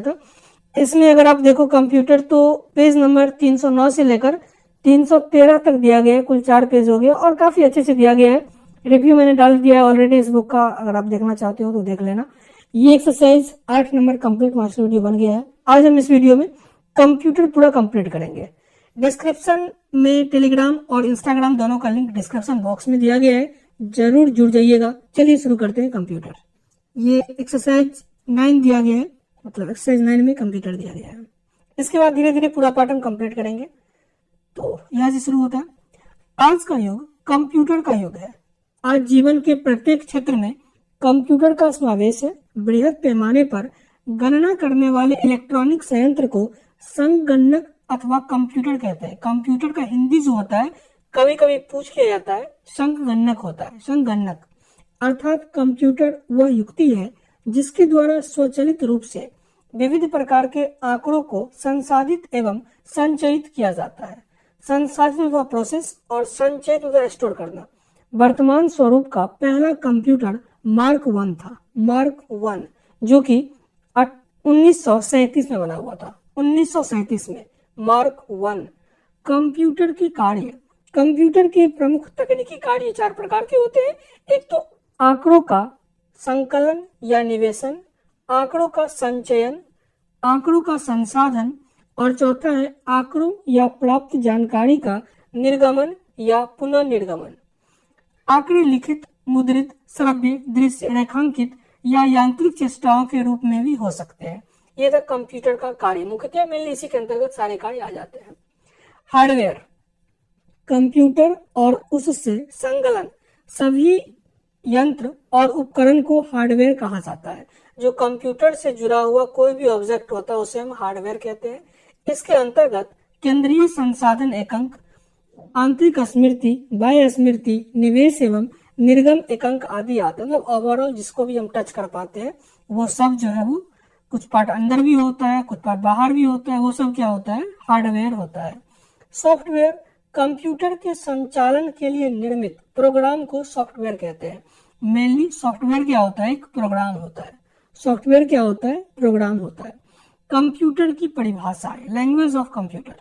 था। इसमें अगर आप देखो कंप्यूटर, तो पेज नंबर 309 से लेकर 313 तक दिया गया है, कुल 4 पेज हो गया और काफी अच्छे से दिया गया है। रिव्यू मैंने डाल दिया है ऑलरेडी इस बुक का, अगर आप देखना चाहते हो तो देख लेना। ये exercise 8 number complete master video बन गया है। आज हम इस वीडियो में कंप्यूटर पूरा कंप्लीट करेंगे। डिस्क्रिप्शन में टेलीग्राम और इंस्टाग्राम दोनों का लिंक डिस्क्रिप्शन बॉक्स में दिया गया है, जरूर जुड़ जाइएगा। चलिए शुरू करते हैं कंप्यूटर। ये एक्सरसाइज 9 दिया गया है, मतलब एक्सरसाइज 9 में कंप्यूटर दिया गया है। इसके बाद धीरे धीरे पूरा पार्ट हम कंप्लीट करेंगे। तो यहाँ से शुरू होता है। आज का युग कंप्यूटर का युग है। आज जीवन के प्रत्येक क्षेत्र में कंप्यूटर का समावेश है। बृहद पैमाने पर गणना करने वाले इलेक्ट्रॉनिक संयंत्र को संगणक अथवा कंप्यूटर कहते हैं। कंप्यूटर का हिंदी जो होता है, कभी कभी पूछ लिया जाता है, संगणक होता है। संगणक अर्थात कंप्यूटर वह युक्ति है जिसके द्वारा स्वचालित रूप से विविध प्रकार के आंकड़ों को संसाधित एवं संचयित किया जाता है। संसाधित व प्रोसेस और संचयित व स्टोर करना। वर्तमान स्वरूप का पहला कंप्यूटर मार्क 1 था। मार्क 1 जो कि 1937 में बना हुआ था। 1937 में मार्क 1। कंप्यूटर के कार्य। कंप्यूटर के प्रमुख तकनीकी कार्य 4 प्रकार के होते हैं। एक तो आंकड़ों का संकलन या निवेशन, आंकड़ों का संचयन, आंकड़ों का संसाधन और चौथा है आंकड़ों या प्राप्त जानकारी का निर्गमन या पुनः निर्गमन। आंकड़े लिखित, मुद्रित, श्रव्य, दृश्य, रेखांकित या यांत्रिक चेष्टाओं के रूप में भी हो सकते हैं। यह था कंप्यूटर का कार्य। मुख्यतः मेनली इसी के अंतर्गत सारे कार्य आ जाते हैं। हार्डवेयर, कंप्यूटर और उससे संलग्न सभी यंत्र और उपकरण को हार्डवेयर कहा जाता है। जो कंप्यूटर से जुड़ा हुआ कोई भी ऑब्जेक्ट होता है उसे हम हार्डवेयर कहते हैं। इसके अंतर्गत केंद्रीय संसाधन एकांक, आंतरिक स्मृति, बाह्य स्मृति, निवेश एवं निर्गम एकांक आदि आते हैं। मतलब ओवरऑल जिसको भी हम टच कर पाते हैं वो सब जो है, वो कुछ पार्ट अंदर भी होता है, कुछ पार्ट बाहर भी होता है, वो सब क्या होता है, हार्डवेयर होता है। सॉफ्टवेयर, कंप्यूटर के संचालन के लिए निर्मित प्रोग्राम को सॉफ्टवेयर कहते हैं। मेनली सॉफ्टवेयर क्या होता है, एक प्रोग्राम होता है। सॉफ्टवेयर क्या होता है, प्रोग्राम होता है। कंप्यूटर की परिभाषा है, लैंग्वेज ऑफ कंप्यूटर।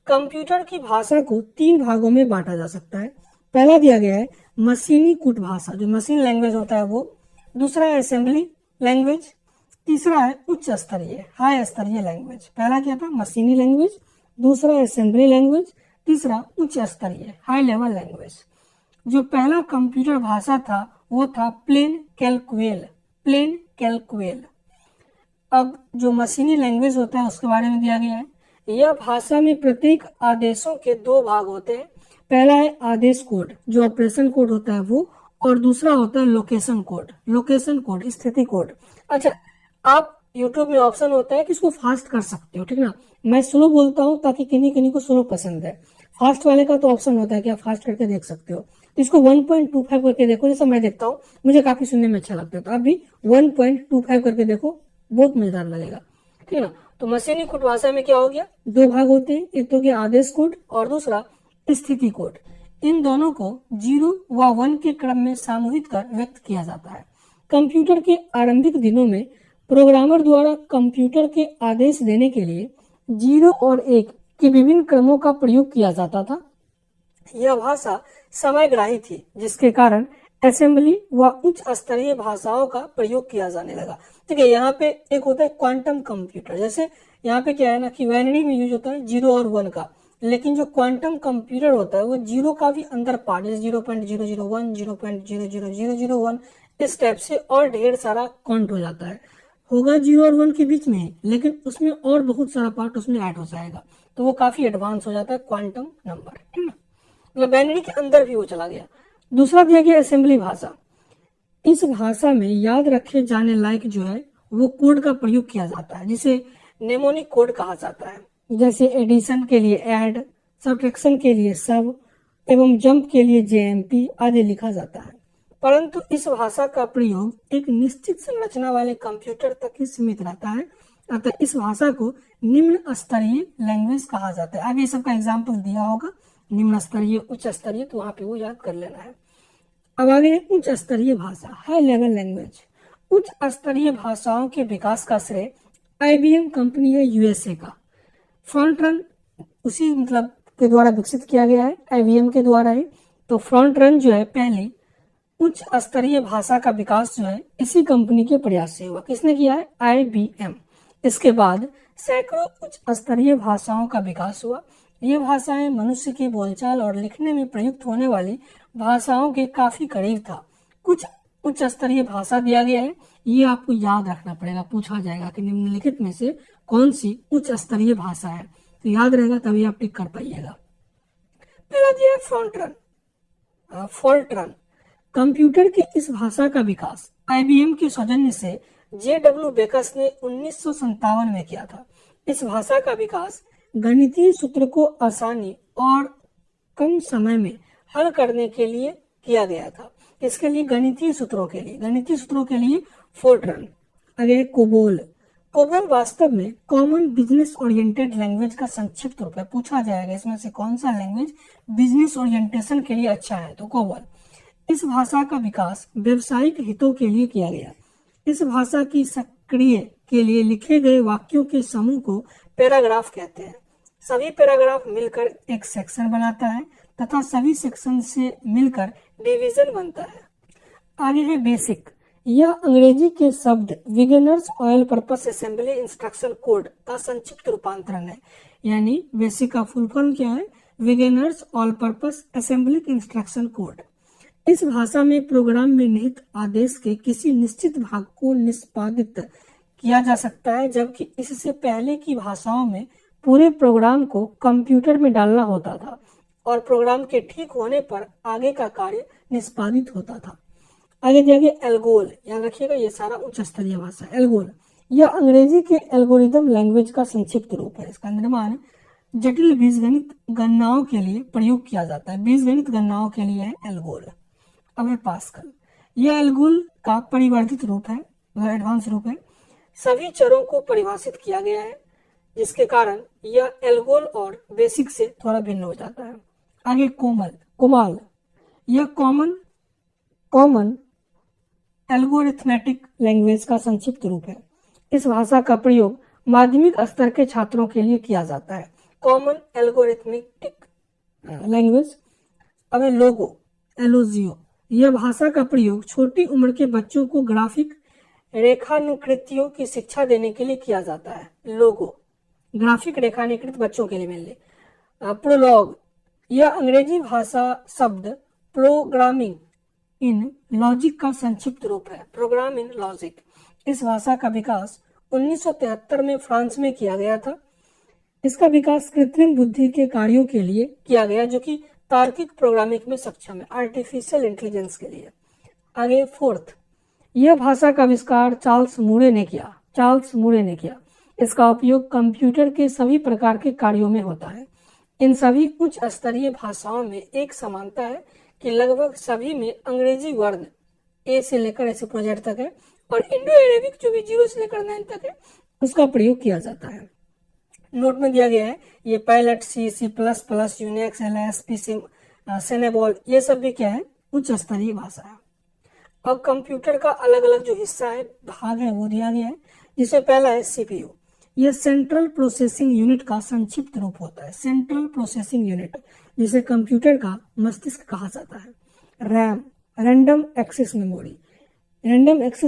कंप्यूटर की भाषा को 3 भागों में बांटा जा सकता है। पहला दिया गया है मशीनी कूट भाषा, जो मशीन लैंग्वेज होता है वो। दूसरा है असेंबली लैंग्वेज। तीसरा है उच्च स्तरीय, हाई स्तरीय लैंग्वेज। पहला क्या था, मशीनी लैंग्वेज। दूसरा असेंबली लैंग्वेज। तीसरा उच्च स्तरीय, हाई लेवल लैंग्वेज। जो पहला कंप्यूटर भाषा था वो था प्लेन कैलकुएल। प्लेन कैलकुएल। अब जो मशीनी लैंग्वेज होता है उसके बारे में दिया गया है। यह भाषा में प्रत्येक आदेशों के 2 भाग होते हैं। पहला है आदेश कोड, जो ऑपरेशन कोड होता है वो, और दूसरा होता है लोकेशन कोड। लोकेशन कोड, स्थिति कोड। अच्छा, आप YouTube में ऑप्शन होता है कि इसको फास्ट कर सकते हो, ठीक ना। मैं स्लो बोलता हूँ ताकि किन्हीं किन्हीं को स्लो पसंद है। फास्ट वाले का तो ऑप्शन होता है कि आप फास्ट करके देख सकते हो। तो इसको 1.25 करके देखो, जैसा मैं देखता हूँ, मुझे काफी सुनने में अच्छा लगता है। तो आप भी 1.25 करके देखो, बहुत मजेदार लगेगा, ठीक है ना। तो मशीनी कोड भाषा में क्या हो गया, 2 भाग होते हैं। एक तो क्या आदेश कोड और दूसरा स्थिति कोड। इन दोनों को 0 व 1 के क्रम में सामूहिक कर व्यक्त किया जाता है। कंप्यूटर के आरंभिक दिनों में प्रोग्रामर द्वारा कंप्यूटर के आदेश देने के लिए 0 और 1 के विभिन्न क्रमों का प्रयोग किया जाता था। यह भाषा समयग्राही थी, जिसके कारण असेंबली व उच्च स्तरीय भाषाओं का प्रयोग किया जाने लगा। ठीक है, यहाँ पे एक होता है क्वांटम कंप्यूटर। जैसे यहाँ पे क्या है ना कि बाइनरी में यूज होता है 0 और 1 का, लेकिन जो क्वांटम कंप्यूटर होता है वो 0 का भी अंदर पार्ट, जैसे 0.001, 0.00001, इस टाइप से और ढेर सारा काउंट हो जाता है। होगा 0 और 1 के बीच में, लेकिन उसमें और बहुत सारा पार्ट उसमें ऐड हो जाएगा, तो वो काफी एडवांस हो जाता है क्वांटम नंबर, ठीक है। मतलब बाइनरी के अंदर भी वो चला गया। दूसरा दिया गया असेंबली भाषा। इस भाषा में याद रखे जाने लायक जो है वो कोड का प्रयोग किया जाता है, जिसे नेमोनिक कोड कहा जाता है। जैसे एडिशन के लिए ऐड, सब्ट्रैक्शन के लिए सब एवं जंप के लिए जेएमपी आदि लिखा जाता है। परंतु इस भाषा का प्रयोग एक निश्चित संरचना वाले कंप्यूटर तक ही सीमित रहता है, अतः इस भाषा को निम्न स्तरीय लैंग्वेज कहा जाता है। आगे सबका एग्जाम्पल दिया होगा, निम्न स्तरीय, उच्च स्तरीय, तो वहां पे वो याद कर लेना है। अब आगे उच्च स्तरीय भाषा, हाई लेवल लैंग्वेज। उच्च स्तरीय भाषाओं के विकास का श्रेय IBM कंपनी है यूएसए का। फ्रंट रन उसी मतलब के द्वारा विकसित किया गया है, IBM के द्वारा ही। तो फ्रंट रन जो है पहले उच्च स्तरीय भाषा का विकास जो है इसी कंपनी के प्रयास से हुआ। किसने किया है? IBM। इसके बाद सैकड़ों उच्च स्तरीय भाषाओं का विकास हुआ। ये भाषाएं मनुष्य की बोलचाल और लिखने में प्रयुक्त होने वाली भाषाओं के काफी करीब था। कुछ उच्च स्तरीय भाषा दिया गया है, ये आपको याद रखना पड़ेगा, पूछा जाएगा कि निम्नलिखित में से कौन सी उच्च स्तरीय भाषा है, तो याद रहेगा तभी आप टिक कर पाइएगा। पहला दिया है फोर्ट्रान। कंप्यूटर की इस भाषा का विकास IBM के सौजन्य से JW बेकस ने 1957 में किया था। इस भाषा का विकास गणितीय सूत्र को आसानी और कम समय में हल करने के लिए किया गया था। इसके लिए गणितीय सूत्रों के लिए फोर्ट्रान। आगे कोबोल। कोबोल वास्तव में कॉमन बिजनेस ओरिएंटेड लैंग्वेज का संक्षिप्त रूप है। पूछा जाएगा इसमें से कौन सा लैंग्वेज बिजनेस ओरिएंटेशन के लिए अच्छा है, तो कोबोल। इस भाषा का विकास व्यवसायिक हितों के लिए किया गया। इस भाषा की सक्रिय के लिए लिखे गए वाक्यों के समूह को पैराग्राफ कहते हैं। सभी पैराग्राफ मिलकर एक सेक्शन बनाता है तथा सभी सेक्शन से मिलकर डिवीजन बनता है। आगे है बेसिक। यह अंग्रेजी के शब्द beginners oil purpose assembly instruction code का संक्षिप्त रूपांतरण है। यानी बेसिक का फुल फॉर्म क्या है? Beginners oil purpose assembly instruction code. इस भाषा में प्रोग्राम में निहित आदेश के किसी निश्चित भाग को निष्पादित किया जा सकता है, जबकि इससे पहले की भाषाओं में पूरे प्रोग्राम को कंप्यूटर में डालना होता था और प्रोग्राम के ठीक होने पर आगे का कार्य निष्पादित होता था। आगे जाके एल्गोल, याद रखिएगा ये सारा उच्च स्तरीय भाषा। एल्गोल यह अंग्रेजी के एल्गोरिदम लैंग्वेज का संक्षिप्त रूप है। इसका निर्माण जटिल बीजगणित गणनाओं के लिए प्रयोग किया जाता है। बीजगणित गणनाओं के लिए है एल्गोल। अब है पास्कल। यह एल्गोल का परिवर्धित रूप है, एडवांस रूप है। सभी चरों को परिभाषित किया गया है, जिसके कारण यह एल्गोल और बेसिक से थोड़ा भिन्न हो जाता है। आगे कोमाल। यह कॉमन एल्गोरिथमेटिक लैंग्वेज का संक्षिप्त रूप है। इस भाषा का प्रयोग माध्यमिक स्तर के छात्रों के लिए किया जाता है। Common algorithmetic language. अब है एलोजियो। यह भाषा का प्रयोग छोटी उम्र के बच्चों को ग्राफिक रेखानुकृतियों की शिक्षा देने के लिए किया जाता है। ग्राफिक रेखानुकृत बच्चों के लिए मिलने। प्रोलॉग। यह अंग्रेजी भाषा शब्द प्रोग्रामिंग इन लॉजिक का संक्षिप्त रूप है। Program in logic. इस भाषा का विकास 1973 में फ्रांस में किया गया था। इसका विकास कृत्रिम बुद्धि के कार्यों के लिए किया गया, जो कि तार्किक प्रोग्रामिंग में सक्षम है, आर्टिफिशियल इंटेलिजेंस के लिए। आगे फोर्थ। यह भाषा का आविष्कार चार्ल्स मूरे ने किया। इसका उपयोग कंप्यूटर के सभी प्रकार के कार्यों में होता है। इन सभी उच्च स्तरीय भाषाओं में एक समानता है कि लगभग सभी में अंग्रेजी वर्ण ए से लेकर ऐसे प्रोजेक्ट तक है और इंडो अरेबिक जो भी 0 से लेकर 9 तक है उसका प्रयोग किया जाता है। नोट में दिया गया है ये पायलट, C++, यूनिक्स, LSP, सेनेबॉल, ये सब भी क्या है? उच्च स्तरीय भाषा है। अब कंप्यूटर का अलग अलग जो हिस्सा है, भाग है, वो दिया गया है, जिसमें पहला है CPU। यह सेंट्रल प्रोसेसिंग यूनिट का संक्षिप्त रूप होता है। सेंट्रल प्रोसेसिंग यूनिट, जिसे कंप्यूटर का मस्तिष्क कहा जाता है। रैम, रैंडम एक्सेस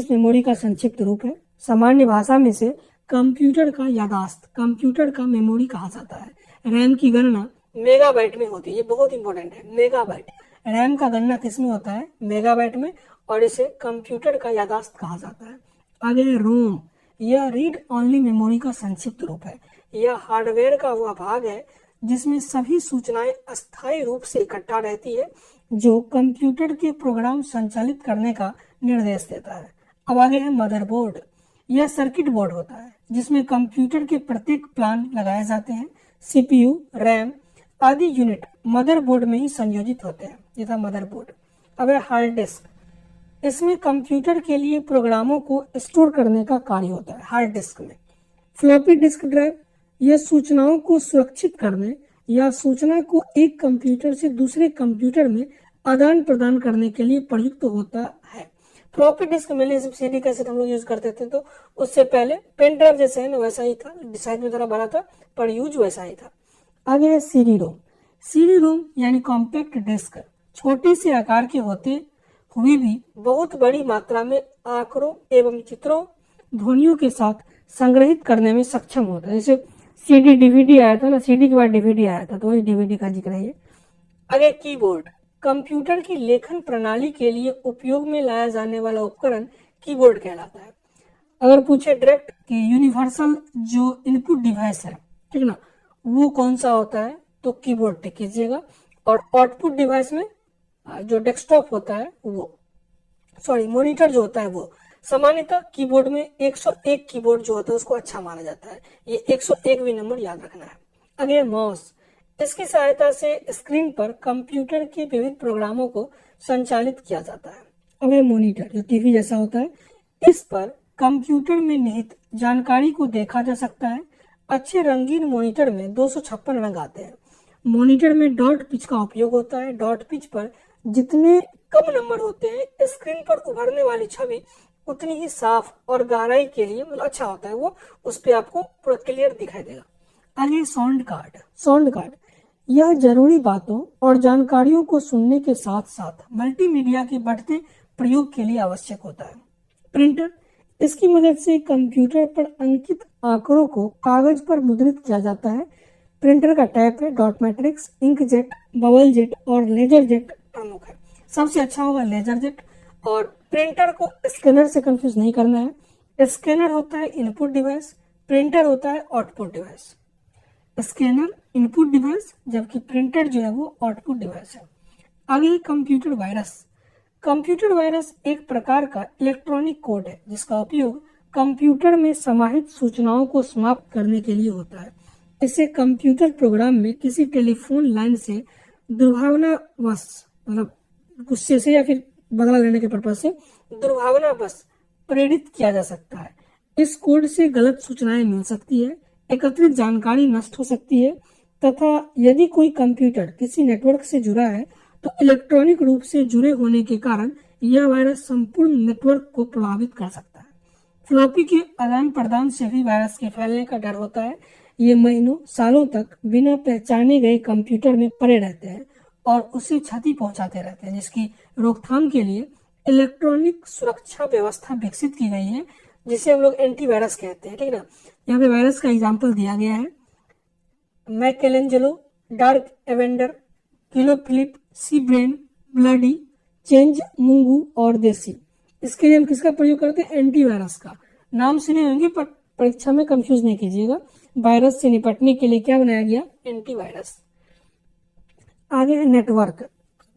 मेमोरी का संक्षिप्त रूप है। सामान्य भाषा में से कंप्यूटर का यादाश्त, कंप्यूटर का मेमोरी कहा जाता है। रैम की गणना मेगाबाइट में होती है, ये बहुत इंपॉर्टेंट है, मेगाबाइट। रैम का गणना किस में होता है? मेगाबाइट में, और इसे कंप्यूटर का यादाश्त कहा जाता है। आगे रोम, यह रीड ओनली मेमोरी का संक्षिप्त रूप है। यह हार्डवेयर का वह भाग है जिसमें सभी सूचनाएं अस्थायी रूप से इकट्ठा रहती है, जो कंप्यूटर के प्रोग्राम संचालित करने का निर्देश देता है। अब आगे है मदरबोर्ड। यह सर्किट बोर्ड होता है जिसमें कंप्यूटर के प्रत्येक प्लान लगाए जाते हैं। CPU, रैम आदि यूनिट मदरबोर्ड में ही संयोजित होते हैं। ये था मदरबोर्ड। अब है हार्ड डिस्क। इसमें कंप्यूटर के लिए प्रोग्रामों को स्टोर करने का कार्य होता है हार्ड डिस्क में। फ्लॉपी डिस्क ड्राइव, यह सूचनाओं को सुरक्षित करने या सूचना को एक कंप्यूटर से दूसरे कंप्यूटर में आदान प्रदान करने के लिए प्रयुक्त होता है। फ्लॉपी डिस्क में सीडी कैसेट हम लोग यूज करते थे, तो उससे पहले पेन ड्राइव जैसे है ना वैसा ही था, साइज में थोड़ा बड़ा था पर यूज वैसा ही था। आगे है सीडी रोम। सीडी रोम यानी कॉम्पैक्ट डिस्क छोटे से आकार के होते हुए भी बहुत बड़ी मात्रा में आंकड़ों एवं चित्रों ध्वनियों के साथ संग्रहित करने में सक्षम होता है। जैसे सीडी डीवीडी आया था ना, सीडी के बाद डीवीडी आया था, तो वही डीवीडी का जिक्र है ये। आगे कीबोर्ड। कंप्यूटर की लेखन प्रणाली के लिए उपयोग में लाया जाने वाला उपकरण कीबोर्ड कहलाता है। अगर पूछे डायरेक्ट कि यूनिवर्सल जो इनपुट डिवाइस है, ठीक ना, वो कौन सा होता है, तो कीबोर्ड टिक कीजिएगा। और आउटपुट डिवाइस में जो डेस्कटॉप होता है वो, सॉरी मॉनिटर जो होता है वो, सामान्यतः कीबोर्ड में 101 कीबोर्ड जो होता है उसको अच्छा माना जाता है, ये 101 भी नंबर याद रखना है। अगले माउस। इसकी सहायता से स्क्रीन पर कंप्यूटर के विविध प्रोग्रामों को संचालित किया जाता है। अगले मॉनिटर जो टीवी जैसा होता है, इस पर कंप्यूटर में निहित जानकारी को देखा जा सकता है। अच्छे रंगीन मॉनिटर में 256 रंग आते हैं। मॉनिटर में डॉट पिच का उपयोग होता है। डॉट पिच पर जितने कम नंबर होते हैं, स्क्रीन पर उभरने वाली छवि उतनी ही साफ और गहराई के लिए मतलब अच्छा होता है, वो उस पर आपको पूरा क्लियर दिखाई देगा। आगे साउंड कार्ड। साउंड कार्ड यह जरूरी बातों और जानकारियों को सुनने के साथ साथ मल्टीमीडिया के बढ़ते प्रयोग के लिए आवश्यक होता है। प्रिंटर। इसकी मदद से कंप्यूटर पर अंकित आंकड़ों को कागज पर मुद्रित किया जाता है। प्रिंटर का टाइप है dot matrix, inkjet, bubble jet और लेजर जेट प्रमुख है। सबसे अच्छा होगा लेजर जेट। और प्रिंटर को स्कैनर से कंफ्यूज नहीं करना है। स्कैनर होता है इनपुट डिवाइस, प्रिंटर होता है output device. Scanner input device जबकि प्रिंटर जो है वो आउटपुट डिवाइस है। आगे कंप्यूटर वायरस। कंप्यूटर वायरस एक प्रकार का इलेक्ट्रॉनिक कोड है जिसका उपयोग कंप्यूटर में समाहित सूचनाओं को समाप्त करने के लिए होता है। इसे कंप्यूटर प्रोग्राम में किसी टेलीफोन लाइन से दुर्भावनावश मतलब गुस्से से या फिर बदला लेने के पर्पज से दुर्भावनावश प्रेरित किया जा सकता है। इस कोड से गलत सूचनाएं मिल सकती है, एकत्रित जानकारी नष्ट हो सकती है तथा यदि कोई कंप्यूटर किसी नेटवर्क से जुड़ा है तो इलेक्ट्रॉनिक रूप से जुड़े होने के कारण यह वायरस संपूर्ण नेटवर्क को प्रभावित कर सकता है। फ्लॉपी के आदान प्रदान से भी वायरस के फैलने का डर होता है। ये महीनों सालों तक बिना पहचाने गए कंप्यूटर में पड़े रहते हैं और उसे क्षति पहुंचाते रहते हैं, जिसकी रोकथाम के लिए इलेक्ट्रॉनिक सुरक्षा व्यवस्था विकसित की गई है जिसे हम लोग एंटीवायरस कहते हैं, ठीक ना। यहाँ पे वायरस का एग्जाम्पल दिया गया है, मैकेलेंजेलो, डार्क एवेंडर, किलो फिलिप, सी ब्रेन, ब्लडी, चेंज, मुंगू और देसी। इसके लिए हम किसका प्रयोग करते हैं, एंटीवायरस का। नाम सुने होंगे पर परीक्षा में कंफ्यूज नहीं कीजिएगा। वायरस से निपटने के लिए क्या बनाया गया, एंटीवायरस। आगे है नेटवर्क।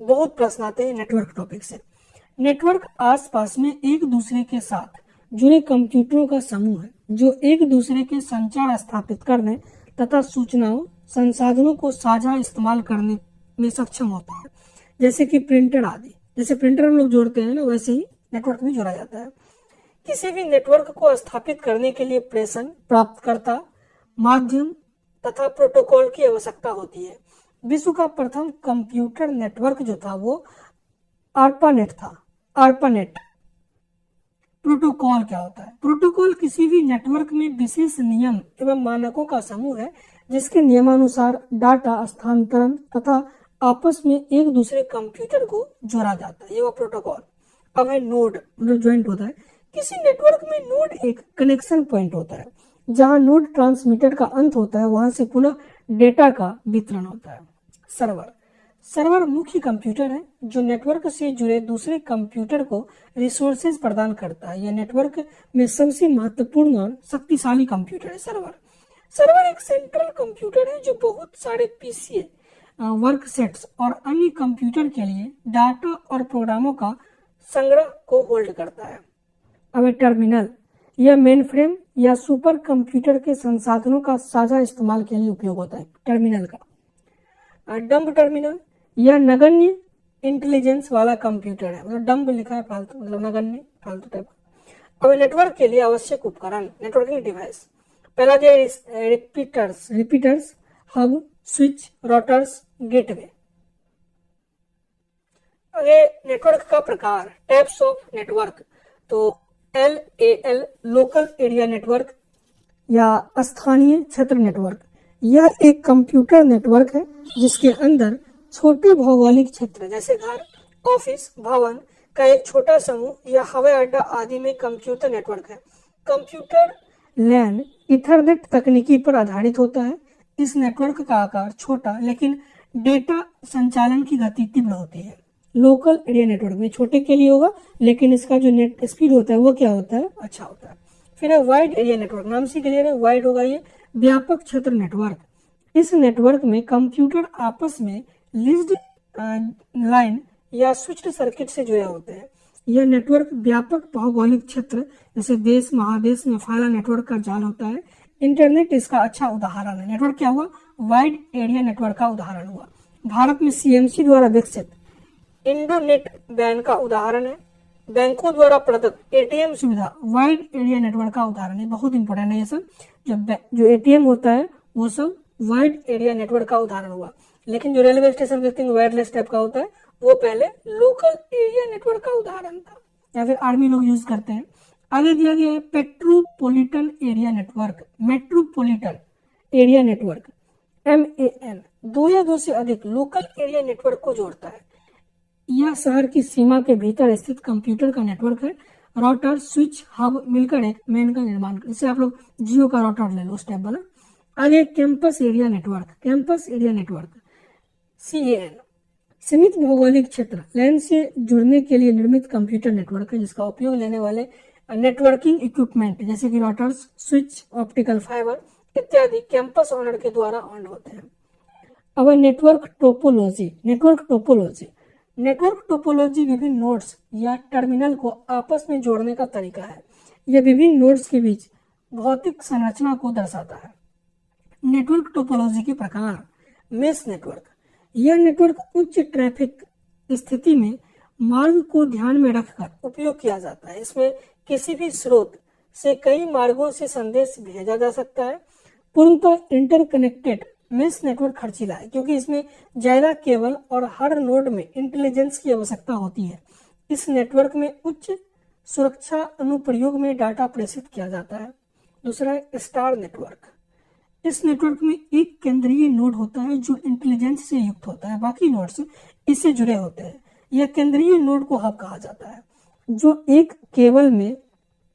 बहुत प्रश्न आते हैं नेटवर्क टॉपिक से। नेटवर्क आसपास में एक दूसरे के साथ जुड़े कंप्यूटरों का समूह है जो एक दूसरे के संचार स्थापित करने तथा सूचनाओं संसाधनों को साझा इस्तेमाल करने में सक्षम होता है, जैसे कि प्रिंटर आदि। जैसे प्रिंटर हम लोग जोड़ते हैं ना, वैसे ही नेटवर्क भी जोड़ा जाता है। किसी भी नेटवर्क को स्थापित करने के लिए प्रेषण, प्राप्तकर्ता, माध्यम तथा प्रोटोकॉल की आवश्यकता होती है। विश्व का प्रथम कंप्यूटर नेटवर्क जो था वो आर्पानेट था। आर्पानेट। प्रोटोकॉल क्या होता है, प्रोटोकॉल किसी भी नेटवर्क में विशेष नियम एवं मानकों का समूह है जिसके नियमानुसार डाटा स्थानांतरण तथा आपस में एक दूसरे कंप्यूटर को जोड़ा जाता है, ये वो प्रोटोकॉल। अब है नोड, मतलब ज्वाइंट होता है। किसी नेटवर्क में नोड एक कनेक्शन पॉइंट होता है। जहां नोड ट्रांसमीटर का अंत होता है वहां से पुनः डेटा का वितरण होता है। सर्वर। सर्वर मुख्य कंप्यूटर है जो नेटवर्क से जुड़े दूसरे कंप्यूटर को रिसोर्सेज प्रदान करता है। यह नेटवर्क में सबसे महत्वपूर्ण और शक्तिशाली कंप्यूटर है सर्वर। सर्वर एक सेंट्रल कंप्यूटर है जो बहुत सारे पीसी, वर्क सेट्स और अन्य कंप्यूटर के लिए डाटा और प्रोग्रामों का संग्रह को होल्ड करता है। अब टर्मिनल। यह मेन फ्रेम या सुपर कंप्यूटर के संसाधनों का साझा इस्तेमाल के लिए उपयोग होता है टर्मिनल का। Dumb terminal. यह नगण्य इंटेलिजेंस वाला कंप्यूटर है, मतलब डंब लिखा है फालतू, मतलब नगण्य फालतू टाइप। अब नेटवर्क के लिए आवश्यक उपकरण, नेटवर्किंग डिवाइस। पहला जो repeaters, hub, switch, routers, gateway. अगले नेटवर्क का प्रकार, टाइप्स ऑफ नेटवर्क, तो LAL लोकल एरिया नेटवर्क या स्थानीय क्षेत्र नेटवर्क, यह एक कंप्यूटर नेटवर्क है जिसके अंदर छोटे भौगोलिक क्षेत्र जैसे घर, ऑफिस, भवन का एक छोटा समूह या हवाई अड्डा आदि में कंप्यूटर नेटवर्क है। कंप्यूटर लैन इथरनेट तकनीकी पर आधारित होता है। इस नेटवर्क का आकार छोटा लेकिन डेटा संचालन की गति तीव्र होती है। लोकल एरिया नेटवर्क में छोटे के लिए होगा लेकिन इसका जो नेट स्पीड होता है वो क्या होता है, अच्छा होता है। फिर है वाइड एरिया नेटवर्क, नाम से क्लियर है, वाइड होगा ये, व्यापक क्षेत्र नेटवर्क। इस नेटवर्क में कंप्यूटर आपस में लिंक्ड लाइन या स्विच्ड सर्किट से जुड़े होते हैं। यह नेटवर्क व्यापक भौगोलिक क्षेत्र जैसे देश महादेश में फैला नेटवर्क का जाल होता है। इंटरनेट इसका अच्छा उदाहरण है। नेटवर्क क्या हुआ, वाइड एरिया नेटवर्क का उदाहरण हुआ। भारत में CMC द्वारा विकसित इंडोनेट बैंक का उदाहरण है। बैंकों द्वारा प्रदत्त ATM सुविधा वाइड एरिया नेटवर्क का उदाहरण है। बहुत इंपॉर्टेंट है ये सब। जो ATM होता है वो सब वाइड एरिया नेटवर्क का उदाहरण हुआ। लेकिन जो railway station visiting wireless type का होता है वो पहले लोकल एरिया नेटवर्क का उदाहरण था या फिर आर्मी लोग यूज करते हैं। आगे दिया गया है metropolitan area network. Metropolitan area network MAN दो या दो से अधिक लोकल एरिया नेटवर्क को जोड़ता है। यह शहर की सीमा के भीतर स्थित कंप्यूटर का नेटवर्क है। राउटर, स्विच, हब मिलकर एक मेन का निर्माण कर, जैसे आप लोग जियो का राउटर ले लो, स्टेप वाला। आगे campus area network, campus area network CAN सीमित भौगोलिक क्षेत्र लैन से जुड़ने के लिए निर्मित कंप्यूटर नेटवर्क है जिसका उपयोग लेने वाले नेटवर्किंग इक्विपमेंट जैसे कि राउटर्स, स्विच, ऑप्टिकल फाइबर इत्यादि कैंपस ओनर के द्वारा ऑन होते हैं। अब network topology, network topology, network topology विभिन्न नोड्स या टर्मिनल को आपस में जोड़ने का तरीका है। यह विभिन्न नोड्स के बीच भौतिक संरचना को दर्शाता है। नेटवर्क टोपोलॉजी के प्रकार, मेश नेटवर्क, यह नेटवर्क उच्च ट्रैफिक स्थिति में मार्ग को ध्यान में रखकर उपयोग किया जाता है। इसमें किसी भी स्रोत से कई मार्गों से संदेश भेजा जा सकता है। पूर्णतः इंटरकनेक्टेड मेश नेटवर्क खर्चीला है क्योंकि इसमें ज्यादा केबल और हर नोड में इंटेलिजेंस की आवश्यकता होती है। इस नेटवर्क में उच्च सुरक्षा अनुप्रयोग में डाटा प्रेषित किया जाता है। दूसरा है स्टार नेटवर्क। इस नेटवर्क में एक केंद्रीय नोड होता है जो इंटेलिजेंस से युक्त होता है, बाकी नोड्स इससे जुड़े होते हैं। यह केंद्रीय नोड को हब कहा जाता है। जो एक केबल में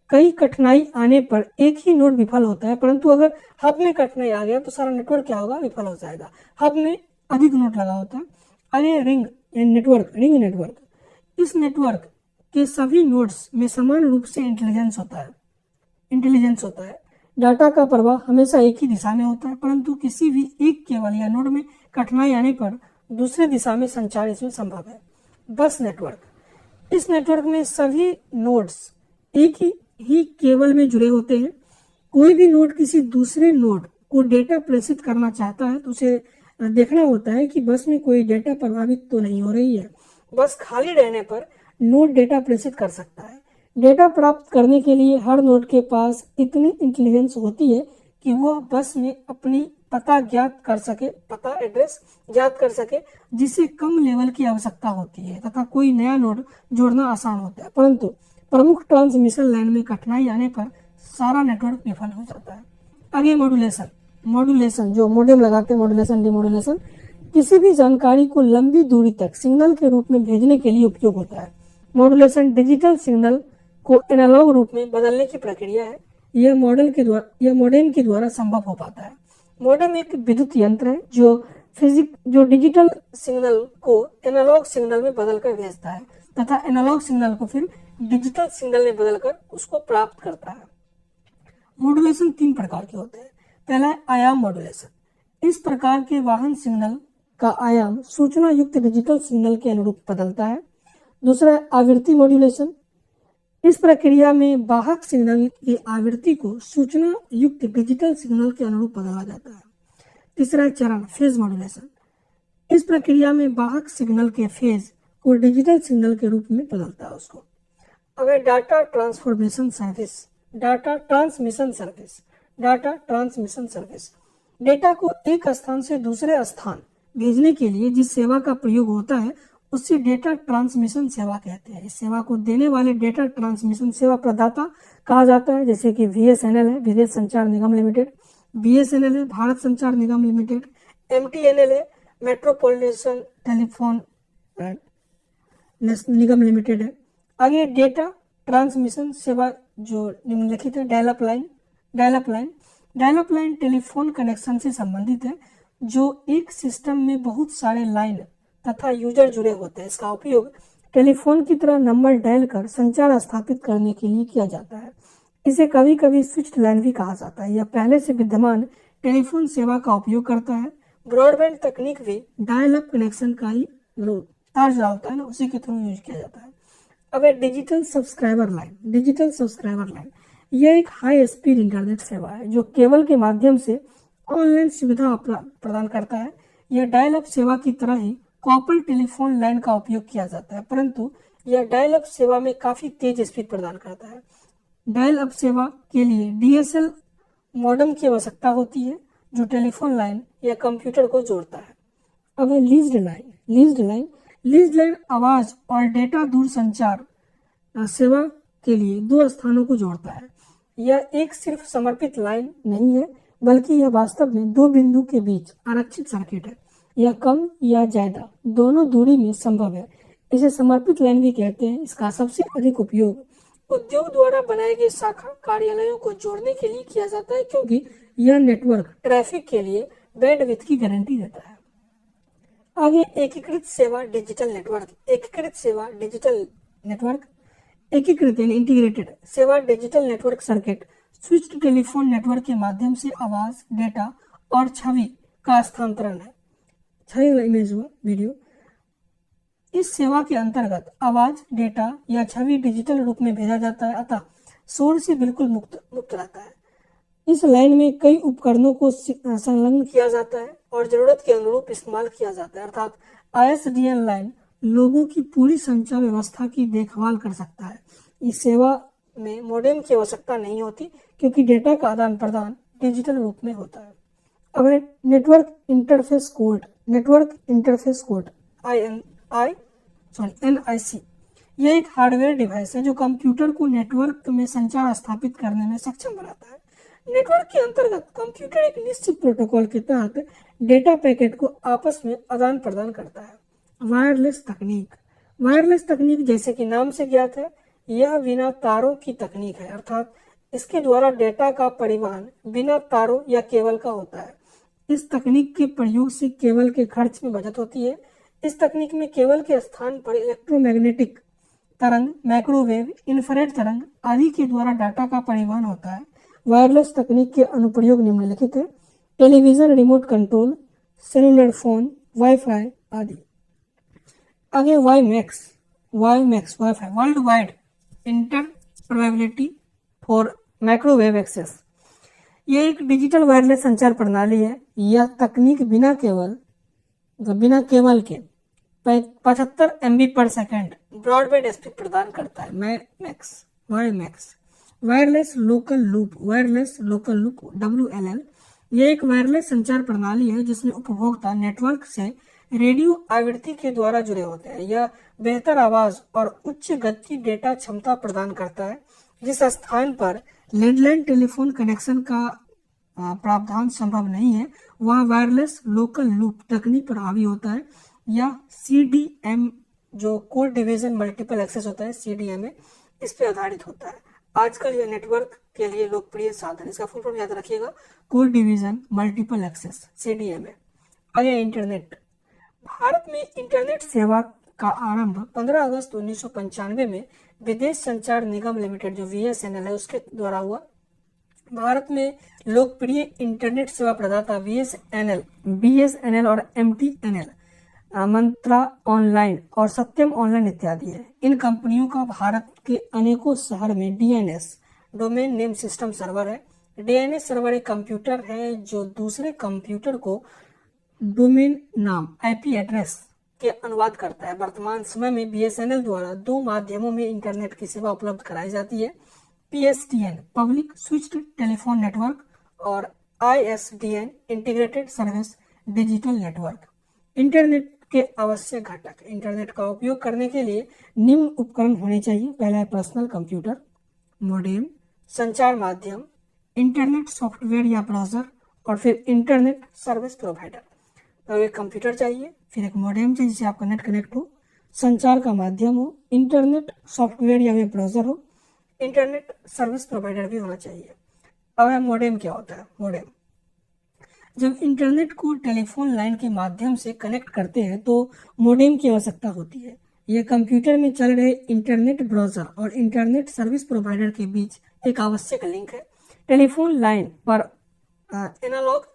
कई कठिनाई आने पर एक ही नोड विफल होता है, परंतु अगर हब में कठिनाई आ गया तो सारा नेटवर्क क्या होगा, विफल हो जाएगा। हब में अधिक नोड लगा होता है। अरे रिंग नेटवर्क, रिंग नेटवर्क, इस नेटवर्क के सभी नोड्स में समान रूप से इंटेलिजेंस होता है। डाटा का प्रवाह हमेशा एक ही दिशा में होता है, परंतु किसी भी एक केबल या नोड में कठिनाई आने पर दूसरे दिशा में संचार इसमें संभव है। बस नेटवर्क, इस नेटवर्क में सभी नोड्स एक ही केबल में जुड़े होते हैं। कोई भी नोड किसी दूसरे नोड को डेटा प्रेषित करना चाहता है तो उसे देखना होता है कि बस में कोई डेटा प्रभावित तो नहीं हो रही है। बस खाली रहने पर नोड डेटा प्रेषित कर सकता है। डेटा प्राप्त करने के लिए हर नोड के पास इतनी इंटेलिजेंस होती है कि वह बस में अपनी पता एड्रेस ज्ञात कर सके, जिससे कम लेवल की आवश्यकता होती है तथा कोई नया नोड जोड़ना आसान होता है। परंतु प्रमुख ट्रांसमिशन लाइन में कठिनाई आने पर सारा नेटवर्क विफल हो जाता है। आगे मॉड्यूलेशन जो मोडेम लगाते हैं, मॉड्यूलेशन, डिमॉड्यूलेशन, किसी भी जानकारी को लंबी दूरी तक सिग्नल के रूप में भेजने के लिए उपयोग होता है। मॉड्यूलेशन डिजिटल सिग्नल को एनालॉग रूप में बदलने की प्रक्रिया है। यह मॉडेम के द्वारा संभव हो पाता है। मॉडेम एक विद्युत यंत्र है जो डिजिटल सिग्नल को एनालॉग सिग्नल में बदलकर भेजता है तथा एनालॉग सिग्नल को फिर डिजिटल सिग्नल में बदलकर उसको प्राप्त करता है। मॉड्यूलेशन 3 प्रकार के होते हैं। पहला है आयाम मॉड्यूलेशन। इस प्रकार के वाहन सिग्नल का आयाम सूचना युक्त डिजिटल सिग्नल के अनुरूप बदलता है। दूसरा है आवृत्ति मॉड्यूलेशन। इस प्रक्रिया में वाहक सिग्नल की आवृत्ति को सूचना युक्त डिजिटल सिग्नल के अनुरूप बदला जाता है। तीसरा है चरण फेज मॉड्यूलेशन। इस प्रक्रिया में वाहक सिग्नल के फेज को डिजिटल सिग्नल के रूप में बदलता है उसको। अब डाटा ट्रांसमिशन सर्विस। डेटा को एक स्थान से दूसरे स्थान भेजने के लिए जिस सेवा का प्रयोग होता है उसे डेटा ट्रांसमिशन सेवा कहते हैं। इस सेवा को देने वाले डेटा ट्रांसमिशन सेवा प्रदाता कहा जाता है, जैसे कि VSNL है, विदेश संचार निगम लिमिटेड, BSNL है, भारत संचार निगम लिमिटेड, MTNL है, मेट्रोपॉलिटन टेलीफोन निगम लिमिटेड है। आगे डेटा ट्रांसमिशन सेवा जो निम्नलिखित है, dial up line telephone connection से संबंधित है, जो एक सिस्टम में बहुत सारे लाइन तथा यूजर जुड़े होते हैं। इसका उपयोग टेलीफोन की तरह नंबर डायल कर संचार स्थापित करने के लिए किया जाता है। इसे कभी कभी स्विच्ड लाइन भी कहा जाता है। यह पहले से विद्यमान टेलीफोन सेवा का उपयोग करता है। ब्रॉडबैंड तकनीक भी डायल अप कनेक्शन का ही तार जो होता है ना, उसी के थ्रू यूज किया जाता है। अब डिजिटल सब्सक्राइबर लाइन यह एक हाई स्पीड इंटरनेट सेवा है जो केबल के माध्यम से ऑनलाइन सुविधा प्रदान करता है। यह डायल अप सेवा की तरह ही कॉपर टेलीफोन लाइन का उपयोग किया जाता है, परंतु यह डायल अप सेवा में काफी तेज स्पीड प्रदान करता है। डायल अप सेवा के लिए DSL मॉडेम की आवश्यकता होती है जो टेलीफोन लाइन या कंप्यूटर को जोड़ता है। अब है लीज्ड लाइन आवाज और डेटा दूरसंचार सेवा के लिए दो स्थानों को जोड़ता है। यह एक सिर्फ समर्पित लाइन नहीं है, बल्कि यह वास्तव में दो बिंदु के बीच आरक्षित सर्किट है। यह कम या ज्यादा दोनों दूरी में संभव है। इसे समर्पित लाइन भी कहते हैं। इसका सबसे अधिक उपयोग उद्योग द्वारा बनाए गए शाखा कार्यालयों को जोड़ने के लिए किया जाता है, क्योंकि यह नेटवर्क ट्रैफिक के लिए बैंडविड्थ की गारंटी देता है। आगे एकीकृत सेवा डिजिटल नेटवर्क एकीकृत यानी इंटीग्रेटेड सेवा digital network circuit switched telephone network के माध्यम से आवाज, डेटा और छवि का स्थानांतरण है। छवि इमेज हुआ वीडियो। इस सेवा के अंतर्गत आवाज, डेटा या छवि डिजिटल रूप में भेजा जाता है, अतः शोर से बिल्कुल मुक्त रहता है। इस लाइन में कई उपकरणों को संलग्न किया जाता है और जरूरत के अनुरूप इस्तेमाल किया जाता है, अर्थात ISDN लाइन लोगों की पूरी संचार व्यवस्था की देखभाल कर सकता है। इस सेवा में मॉडेम की आवश्यकता नहीं होती, क्योंकि डेटा का आदान प्रदान डिजिटल रूप में होता है। अब नेटवर्क इंटरफेस कोड NIC यह एक हार्डवेयर डिवाइस है जो कंप्यूटर को नेटवर्क में संचार स्थापित करने में सक्षम बनाता है। नेटवर्क के अंतर्गत कंप्यूटर एक निश्चित प्रोटोकॉल के तहत डेटा पैकेट को आपस में आदान प्रदान करता है। वायरलेस तकनीक जैसे कि नाम से ज्ञात है, यह बिना तारों की तकनीक है, अर्थात इसके द्वारा डेटा का परिवहन बिना तारों या केबल का होता है। इस तकनीक के प्रयोग से केबल के खर्च में बचत होती है। इस तकनीक में केबल के स्थान पर इलेक्ट्रोमैग्नेटिक तरंग, माइक्रोवेव, इंफ्रारेड तरंग आदि के द्वारा डाटा का परिवहन होता है। वायरलेस तकनीक के अनुप्रयोग निम्नलिखित है: television remote control, cellular phone, wifi आदि। आगे WiMAX wifi world wide interoperability for microwave access. यह एक डिजिटल वायरलेस संचार प्रणाली है। यह तकनीक बिना केबल के 75 MB पर सेकेंड ब्रॉडबैंड स्पीड प्रदान करता है। WiMAX wireless local loop WLL यह एक वायरलेस संचार प्रणाली है जिसमें उपभोक्ता नेटवर्क से रेडियो आवृत्ति के द्वारा जुड़े होते हैं। यह बेहतर आवाज और उच्च गति डेटा क्षमता प्रदान करता है। जिस स्थान पर लैंडलाइन टेलीफोन कनेक्शन का प्रावधान संभव नहीं है, वह वायरलेस लोकल लूप तकनीक पर हावी होता है। यह CDM जो कोड डिवीजन मल्टीपल एक्सेस होता है, CDMA, इस पे आधारित होता है। आजकल यह नेटवर्क के लिए लोकप्रिय साधन, इसका फुल फॉर्म याद रखिएगा, code division multiple access, CDMA। आगे इंटरनेट। भारत में इंटरनेट सेवा का आरंभ 15 अगस्त 1995 में विदेश संचार निगम लिमिटेड जो VSNL है उसके द्वारा हुआ। भारत में लोकप्रिय इंटरनेट सेवा प्रदाता BSNL और MTNL, मंत्रा ऑनलाइन और सत्यम ऑनलाइन इत्यादि है। इन कंपनियों का भारत के अनेकों शहर में DNS domain name system server है। DNS सर्वर एक कंप्यूटर है जो दूसरे कंप्यूटर को डोमेन नाम IP एड्रेस के अनुवाद करता है। वर्तमान समय में BSNL द्वारा दो माध्यमों में इंटरनेट की सेवा उपलब्ध कराई जाती है: PSTN public switched telephone network और ISDN integrated service digital network. Internet के आवश्यक घटक। इंटरनेट का उपयोग करने के लिए निम्न उपकरण होने चाहिए। पहला है पर्सनल कंप्यूटर, मॉडेम, संचार माध्यम, इंटरनेट सॉफ्टवेयर या ब्राउजर, और फिर इंटरनेट सर्विस प्रोवाइडर। तो एक कंप्यूटर चाहिए, फिर एक मॉडेम चाहिए जिससे आपका नेट कनेक्ट हो, संचार का माध्यम हो, इंटरनेट सॉफ्टवेयर या वेब ब्राउजर हो, इंटरनेट सर्विस प्रोवाइडर भी होना चाहिए। अब मॉडेम क्या होता है? मॉडेम जब इंटरनेट को टेलीफोन लाइन के माध्यम से कनेक्ट करते हैं तो मॉडेम की आवश्यकता होती है। यह कंप्यूटर में चल रहे इंटरनेट ब्राउजर और इंटरनेट सर्विस प्रोवाइडर के बीच एक आवश्यक लिंक है। टेलीफोन लाइन पर एनालॉग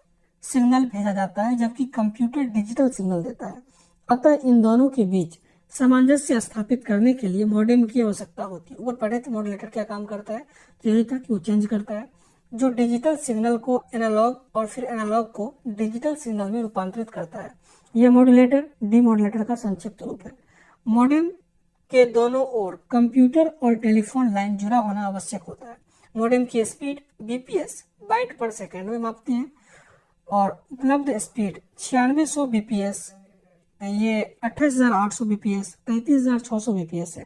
सिग्नल भेजा जाता है जबकि कंप्यूटर डिजिटल सिग्नल देता है। अतः इन दोनों के बीच सामंजस्य स्थापित करने के लिए मॉडेम की आवश्यकता होती है। ऊपर पढ़े थे मॉड्यूलेटर क्या काम करता है, तो यही था कि वो चेंज करता है जो डिजिटल सिग्नल को एनालॉग और फिर एनालॉग को डिजिटल सिग्नल में रूपांतरित करता है। यह मॉड्यूलेटर डीमॉड्यूलेटर का संक्षिप्त रूप है। मॉडेम के दोनों ओर कंप्यूटर और टेलीफोन लाइन जुड़ा होना आवश्यक होता है। मॉडेम की स्पीड बीपीएस बाइट पर सेकेंड में मापते हैं और उपलब्ध स्पीड 9600 बीपीएस, ये 28800 बीपीएस, 33600 बीपीएस है।